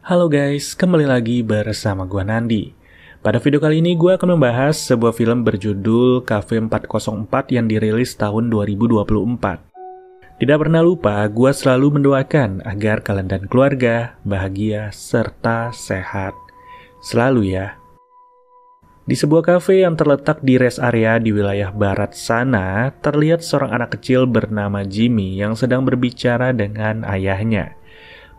Halo guys, kembali lagi bersama gua Nandi. Pada video kali ini gua akan membahas sebuah film berjudul Cafe 404 yang dirilis tahun 2024. Tidak pernah lupa, gua selalu mendoakan agar kalian dan keluarga bahagia serta sehat selalu ya. Di sebuah kafe yang terletak di rest area di wilayah barat sana, terlihat seorang anak kecil bernama Jimmy yang sedang berbicara dengan ayahnya.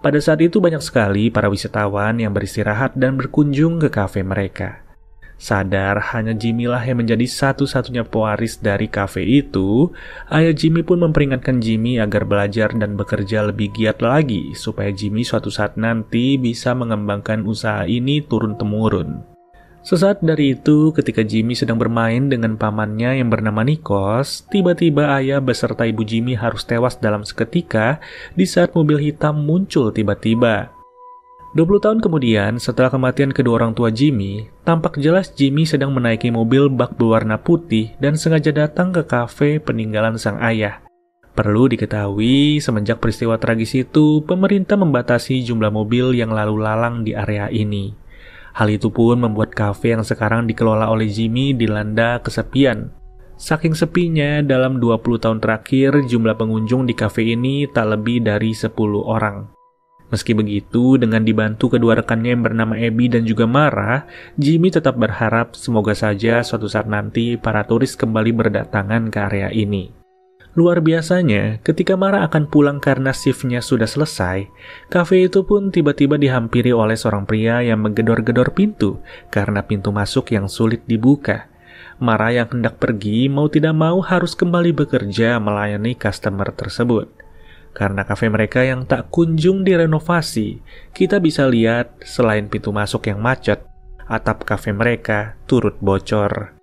Pada saat itu banyak sekali para wisatawan yang beristirahat dan berkunjung ke kafe mereka. Sadar hanya Jimmy lah yang menjadi satu-satunya pewaris dari kafe itu, ayah Jimmy pun memperingatkan Jimmy agar belajar dan bekerja lebih giat lagi supaya Jimmy suatu saat nanti bisa mengembangkan usaha ini turun-temurun. Sesaat dari itu, ketika Jimmy sedang bermain dengan pamannya yang bernama Nikos, tiba-tiba ayah beserta ibu Jimmy harus tewas dalam seketika di saat mobil hitam muncul tiba-tiba. 20 tahun kemudian, setelah kematian kedua orang tua Jimmy, tampak jelas Jimmy sedang menaiki mobil bak berwarna putih dan sengaja datang ke kafe peninggalan sang ayah. Perlu diketahui, semenjak peristiwa tragis itu, pemerintah membatasi jumlah mobil yang lalu lalang di area ini. Hal itu pun membuat kafe yang sekarang dikelola oleh Jimmy dilanda kesepian. Saking sepinya, dalam 20 tahun terakhir, jumlah pengunjung di kafe ini tak lebih dari 10 orang. Meski begitu, dengan dibantu kedua rekannya yang bernama Abby dan juga Mara, Jimmy tetap berharap semoga saja suatu saat nanti para turis kembali berdatangan ke area ini. Luar biasanya, ketika Mara akan pulang karena shiftnya sudah selesai, kafe itu pun tiba-tiba dihampiri oleh seorang pria yang menggedor-gedor pintu karena pintu masuk yang sulit dibuka. Mara yang hendak pergi mau tidak mau harus kembali bekerja melayani customer tersebut. Karena kafe mereka yang tak kunjung direnovasi, kita bisa lihat selain pintu masuk yang macet, atap kafe mereka turut bocor.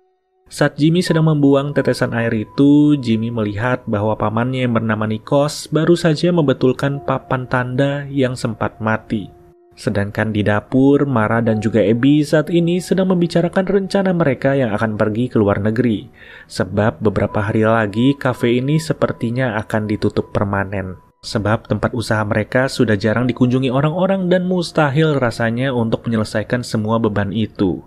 Saat Jimmy sedang membuang tetesan air itu, Jimmy melihat bahwa pamannya yang bernama Nikos baru saja membetulkan papan tanda yang sempat mati. Sedangkan di dapur, Mara dan juga Abby saat ini sedang membicarakan rencana mereka yang akan pergi ke luar negeri. Sebab beberapa hari lagi kafe ini sepertinya akan ditutup permanen. Sebab tempat usaha mereka sudah jarang dikunjungi orang-orang dan mustahil rasanya untuk menyelesaikan semua beban itu.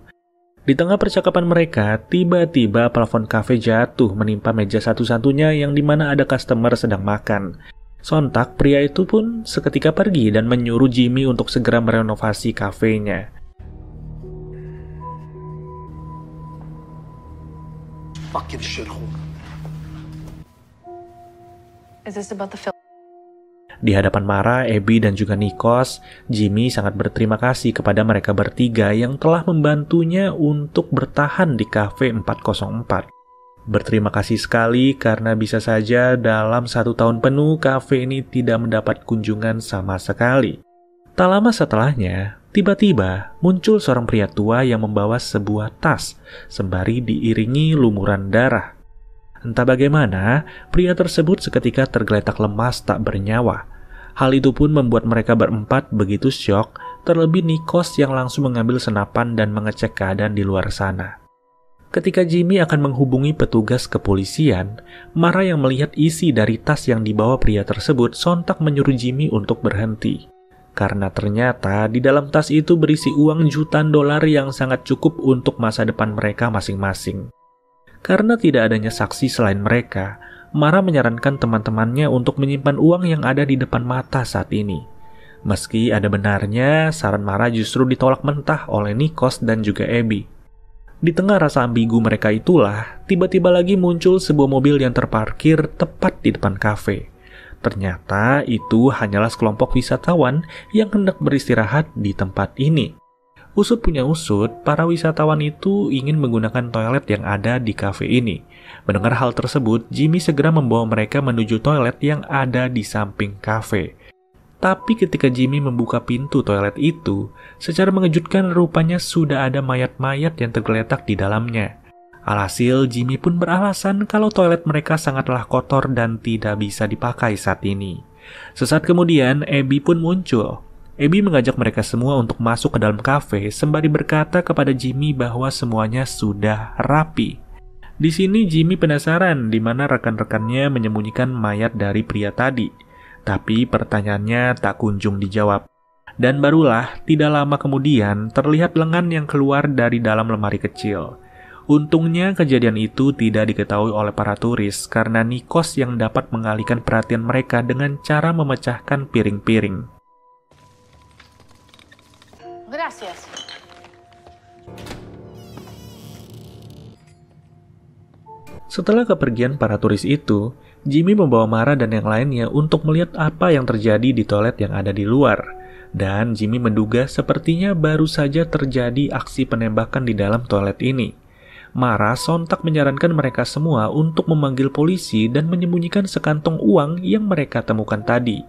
Di tengah percakapan mereka, tiba-tiba plafon kafe jatuh menimpa meja satu-satunya yang dimana ada customer sedang makan. Sontak, pria itu pun seketika pergi dan menyuruh Jimmy untuk segera merenovasi kafenya. Is this about the film? Di hadapan Mara, Abby dan juga Nikos, Jimmy sangat berterima kasih kepada mereka bertiga yang telah membantunya untuk bertahan di Cafe 404. Berterima kasih sekali karena bisa saja dalam 1 tahun penuh kafe ini tidak mendapat kunjungan sama sekali. Tak lama setelahnya, tiba-tiba muncul seorang pria tua yang membawa sebuah tas, sembari diiringi lumuran darah. Entah bagaimana, pria tersebut seketika tergeletak lemas tak bernyawa. Hal itu pun membuat mereka berempat begitu syok, terlebih Nikos yang langsung mengambil senapan dan mengecek keadaan di luar sana. Ketika Jimmy akan menghubungi petugas kepolisian, Mara yang melihat isi dari tas yang dibawa pria tersebut sontak menyuruh Jimmy untuk berhenti. Karena ternyata di dalam tas itu berisi uang jutaan dolar yang sangat cukup untuk masa depan mereka masing-masing. Karena tidak adanya saksi selain mereka, Mara menyarankan teman-temannya untuk menyimpan uang yang ada di depan mata saat ini. Meski ada benarnya, saran Mara justru ditolak mentah oleh Nikos dan juga Abby. Di tengah rasa ambigu mereka itulah, tiba-tiba lagi muncul sebuah mobil yang terparkir tepat di depan kafe. Ternyata itu hanyalah sekelompok wisatawan yang hendak beristirahat di tempat ini. Usut punya usut, para wisatawan itu ingin menggunakan toilet yang ada di kafe ini. Mendengar hal tersebut, Jimmy segera membawa mereka menuju toilet yang ada di samping kafe. Tapi ketika Jimmy membuka pintu toilet itu, secara mengejutkan rupanya sudah ada mayat-mayat yang tergeletak di dalamnya. Alhasil, Jimmy pun beralasan kalau toilet mereka sangatlah kotor dan tidak bisa dipakai saat ini. Sesaat kemudian, Abby pun muncul. Abby mengajak mereka semua untuk masuk ke dalam kafe sembari berkata kepada Jimmy bahwa semuanya sudah rapi. Di sini Jimmy penasaran di mana rekan-rekannya menyembunyikan mayat dari pria tadi. Tapi pertanyaannya tak kunjung dijawab. Dan barulah tidak lama kemudian terlihat lengan yang keluar dari dalam lemari kecil. Untungnya kejadian itu tidak diketahui oleh para turis karena Nikos yang dapat mengalihkan perhatian mereka dengan cara memecahkan piring-piring. Gracias. Setelah kepergian para turis itu, Jimmy membawa Mara dan yang lainnya untuk melihat apa yang terjadi di toilet yang ada di luar. Dan Jimmy menduga sepertinya baru saja terjadi aksi penembakan di dalam toilet ini. Mara sontak menyarankan mereka semua untuk memanggil polisi dan menyembunyikan sekantong uang yang mereka temukan tadi.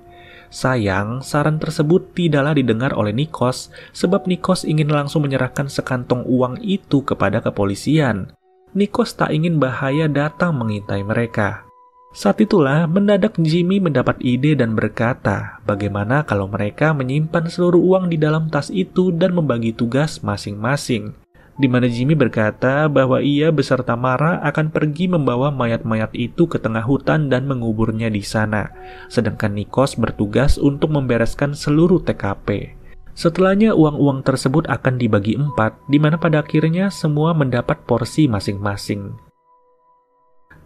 Sayang, saran tersebut tidaklah didengar oleh Nikos sebab Nikos ingin langsung menyerahkan sekantong uang itu kepada kepolisian. Nikos tak ingin bahaya datang mengintai mereka. Saat itulah mendadak Jimmy mendapat ide dan berkata, bagaimana kalau mereka menyimpan seluruh uang di dalam tas itu dan membagi tugas masing-masing. Di mana Jimmy berkata bahwa ia beserta Mara akan pergi membawa mayat-mayat itu ke tengah hutan dan menguburnya di sana. Sedangkan Nikos bertugas untuk membereskan seluruh TKP. Setelahnya uang-uang tersebut akan dibagi 4, di mana pada akhirnya semua mendapat porsi masing-masing.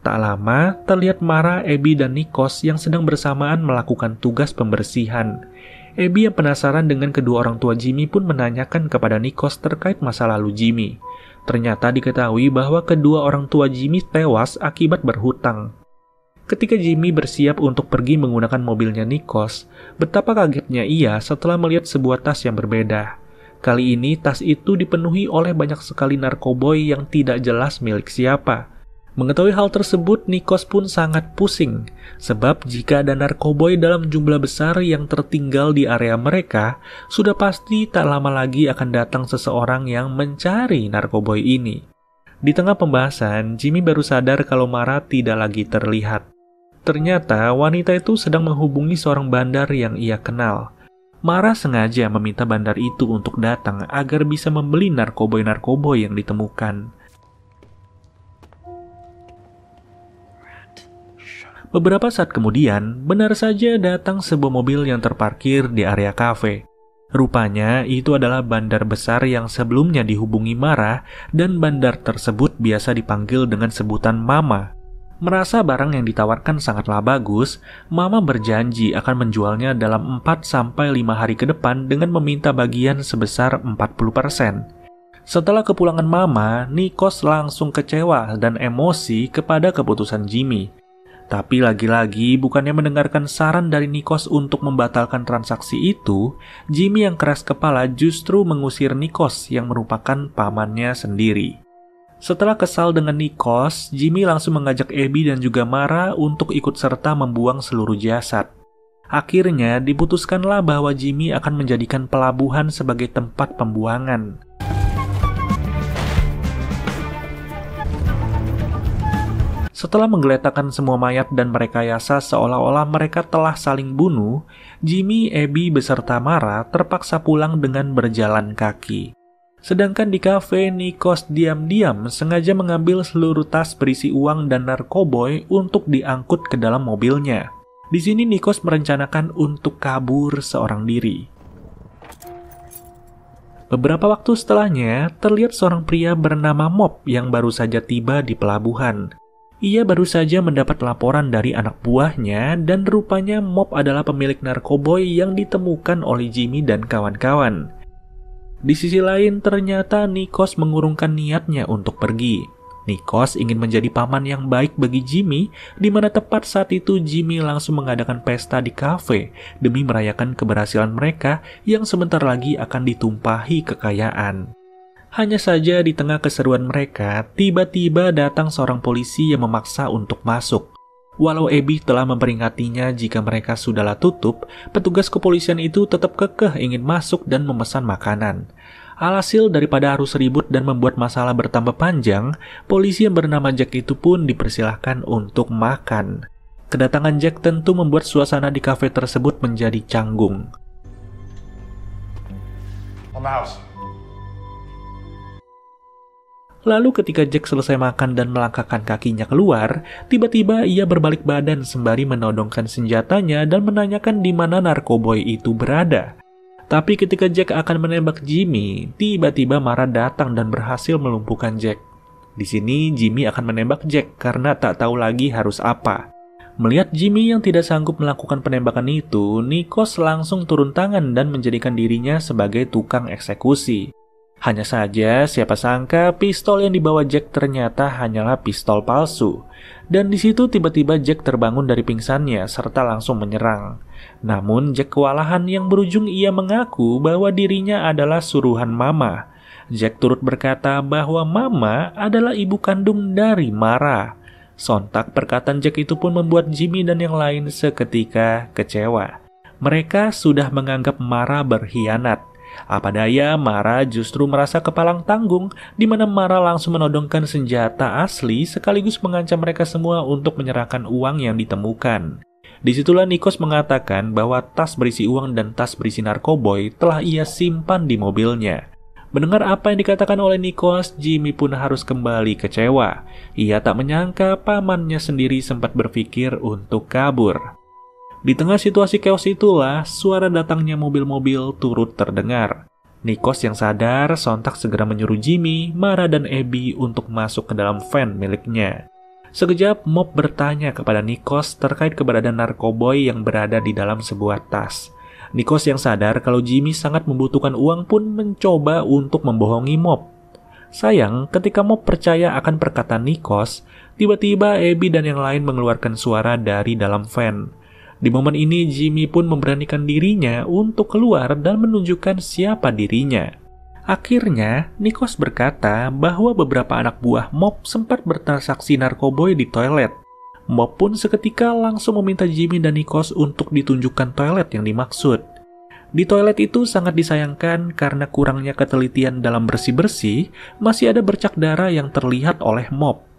Tak lama, terlihat Mara, Abby, dan Nikos yang sedang bersamaan melakukan tugas pembersihan. Abby yang penasaran dengan kedua orang tua Jimmy pun menanyakan kepada Nikos terkait masa lalu Jimmy. Ternyata diketahui bahwa kedua orang tua Jimmy tewas akibat berhutang. Ketika Jimmy bersiap untuk pergi menggunakan mobilnya Nikos, betapa kagetnya ia setelah melihat sebuah tas yang berbeda. Kali ini tas itu dipenuhi oleh banyak sekali narkoboy yang tidak jelas milik siapa. Mengetahui hal tersebut, Nikos pun sangat pusing, sebab jika ada narkoboy dalam jumlah besar yang tertinggal di area mereka, sudah pasti tak lama lagi akan datang seseorang yang mencari narkoboy ini. Di tengah pembahasan, Jimmy baru sadar kalau Mara tidak lagi terlihat. Ternyata wanita itu sedang menghubungi seorang bandar yang ia kenal. Mara sengaja meminta bandar itu untuk datang agar bisa membeli narkoboy-narkoboy yang ditemukan. Beberapa saat kemudian, benar saja datang sebuah mobil yang terparkir di area kafe. Rupanya itu adalah bandar besar yang sebelumnya dihubungi Mara dan bandar tersebut biasa dipanggil dengan sebutan Mama. Merasa barang yang ditawarkan sangatlah bagus, Mama berjanji akan menjualnya dalam 4-5 hari ke depan dengan meminta bagian sebesar 40%. Setelah kepulangan Mama, Nikos langsung kecewa dan emosi kepada keputusan Jimmy. Tapi lagi-lagi bukannya mendengarkan saran dari Nikos untuk membatalkan transaksi itu, Jimmy yang keras kepala justru mengusir Nikos yang merupakan pamannya sendiri. Setelah kesal dengan Nikos, Jimmy langsung mengajak Abby dan juga Mara untuk ikut serta membuang seluruh jasad. Akhirnya diputuskanlah bahwa Jimmy akan menjadikan pelabuhan sebagai tempat pembuangan. Setelah menggeletakkan semua mayat dan merekayasa seolah-olah mereka telah saling bunuh, Jimmy, Abby beserta Mara terpaksa pulang dengan berjalan kaki. Sedangkan di kafe, Nikos diam-diam sengaja mengambil seluruh tas berisi uang dan narkoboy untuk diangkut ke dalam mobilnya. Di sini Nikos merencanakan untuk kabur seorang diri. Beberapa waktu setelahnya, terlihat seorang pria bernama Mop yang baru saja tiba di pelabuhan. Ia baru saja mendapat laporan dari anak buahnya dan rupanya Mop adalah pemilik narkoboy yang ditemukan oleh Jimmy dan kawan-kawan. Di sisi lain, ternyata Nikos mengurungkan niatnya untuk pergi. Nikos ingin menjadi paman yang baik bagi Jimmy, di mana tepat saat itu Jimmy langsung mengadakan pesta di kafe demi merayakan keberhasilan mereka yang sebentar lagi akan ditumpahi kekayaan. Hanya saja di tengah keseruan mereka, tiba-tiba datang seorang polisi yang memaksa untuk masuk. Walau Abby telah memperingatinya jika mereka sudahlah tutup, petugas kepolisian itu tetap kekeh ingin masuk dan memesan makanan. Alhasil daripada harus ribut dan membuat masalah bertambah panjang, polisi yang bernama Jack itu pun dipersilahkan untuk makan. Kedatangan Jack tentu membuat suasana di kafe tersebut menjadi canggung. Lalu ketika Jack selesai makan dan melangkahkan kakinya keluar, tiba-tiba ia berbalik badan sembari menodongkan senjatanya dan menanyakan di mana narkoboy itu berada. Tapi ketika Jack akan menembak Jimmy, tiba-tiba Mara datang dan berhasil melumpuhkan Jack. Di sini Jimmy akan menembak Jack karena tak tahu lagi harus apa. Melihat Jimmy yang tidak sanggup melakukan penembakan itu, Nikos langsung turun tangan dan menjadikan dirinya sebagai tukang eksekusi. Hanya saja, siapa sangka pistol yang dibawa Jack ternyata hanyalah pistol palsu. Dan di situ tiba-tiba Jack terbangun dari pingsannya serta langsung menyerang. Namun Jack kewalahan yang berujung ia mengaku bahwa dirinya adalah suruhan Mama. Jack turut berkata bahwa Mama adalah ibu kandung dari Mara. Sontak perkataan Jack itu pun membuat Jimmy dan yang lain seketika kecewa. Mereka sudah menganggap Mara berkhianat. Apa daya, Mara justru merasa kepalang tanggung, di mana Mara langsung menodongkan senjata asli sekaligus mengancam mereka semua untuk menyerahkan uang yang ditemukan. Disitulah Nikos mengatakan bahwa tas berisi uang dan tas berisi narkoboy telah ia simpan di mobilnya. Mendengar apa yang dikatakan oleh Nikos, Jimmy pun harus kembali kecewa. Ia tak menyangka pamannya sendiri sempat berpikir untuk kabur. Di tengah situasi chaos itulah, suara datangnya mobil-mobil turut terdengar. Nikos yang sadar sontak segera menyuruh Jimmy, Mara, dan Abby untuk masuk ke dalam van miliknya. Sekejap, Mob bertanya kepada Nikos terkait keberadaan narkoboy yang berada di dalam sebuah tas. Nikos yang sadar kalau Jimmy sangat membutuhkan uang pun mencoba untuk membohongi Mob. Sayang, ketika Mob percaya akan perkataan Nikos, tiba-tiba Abby dan yang lain mengeluarkan suara dari dalam van. Di momen ini, Jimmy pun memberanikan dirinya untuk keluar dan menunjukkan siapa dirinya. Akhirnya, Nikos berkata bahwa beberapa anak buah Mob sempat bertransaksi narkoboy di toilet. Mob pun seketika langsung meminta Jimmy dan Nikos untuk ditunjukkan toilet yang dimaksud. Di toilet itu sangat disayangkan karena kurangnya ketelitian dalam bersih-bersih, masih ada bercak darah yang terlihat oleh Mob.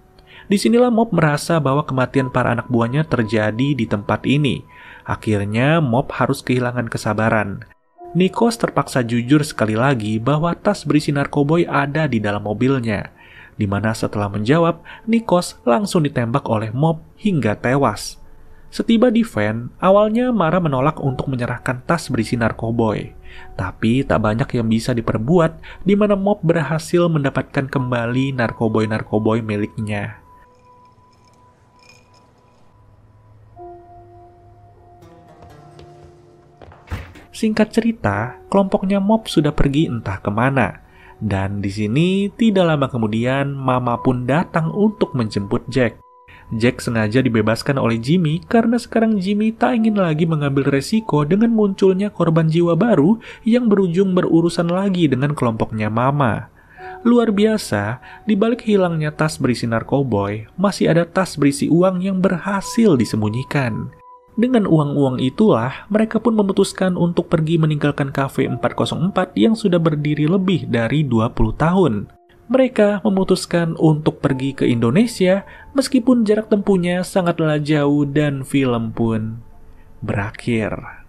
Disinilah Mob merasa bahwa kematian para anak buahnya terjadi di tempat ini. Akhirnya Mob harus kehilangan kesabaran. Nikos terpaksa jujur sekali lagi bahwa tas berisi narkoboy ada di dalam mobilnya. Di mana setelah menjawab, Nikos langsung ditembak oleh Mob hingga tewas. Setiba di van, awalnya Mara menolak untuk menyerahkan tas berisi narkoboy. Tapi tak banyak yang bisa diperbuat, di mana Mob berhasil mendapatkan kembali narkoboy-narkoboy miliknya. Singkat cerita, kelompoknya Mob sudah pergi entah kemana. Dan di sini, tidak lama kemudian, Mama pun datang untuk menjemput Jack. Jack sengaja dibebaskan oleh Jimmy karena sekarang Jimmy tak ingin lagi mengambil resiko dengan munculnya korban jiwa baru yang berujung berurusan lagi dengan kelompoknya Mama. Luar biasa, di balik hilangnya tas berisi narkoboy, masih ada tas berisi uang yang berhasil disembunyikan. Dengan uang-uang itulah, mereka pun memutuskan untuk pergi meninggalkan Cafe 404 yang sudah berdiri lebih dari 20 tahun. Mereka memutuskan untuk pergi ke Indonesia meskipun jarak tempuhnya sangatlah jauh dan film pun berakhir.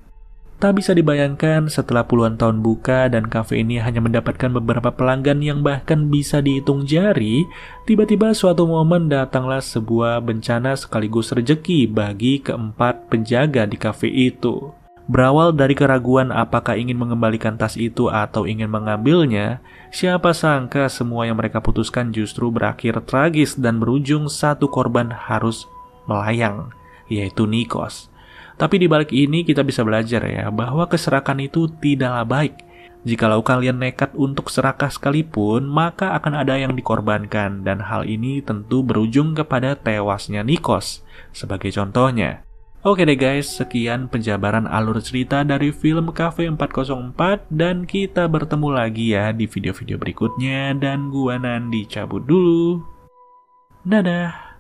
Tak bisa dibayangkan setelah puluhan tahun buka dan kafe ini hanya mendapatkan beberapa pelanggan yang bahkan bisa dihitung jari, tiba-tiba suatu momen datanglah sebuah bencana sekaligus rejeki bagi keempat penjaga di kafe itu. Berawal dari keraguan apakah ingin mengembalikan tas itu atau ingin mengambilnya, siapa sangka semua yang mereka putuskan justru berakhir tragis dan berujung satu korban harus melayang, yaitu Nikos. Tapi di balik ini kita bisa belajar ya, bahwa keserakahan itu tidaklah baik. Jikalau kalian nekat untuk serakah sekalipun, maka akan ada yang dikorbankan, dan hal ini tentu berujung kepada tewasnya Nikos, sebagai contohnya. Oke deh guys, sekian penjabaran alur cerita dari film Cafe 404, dan kita bertemu lagi ya di video-video berikutnya, dan gua Nandi cabut dulu. Dadah!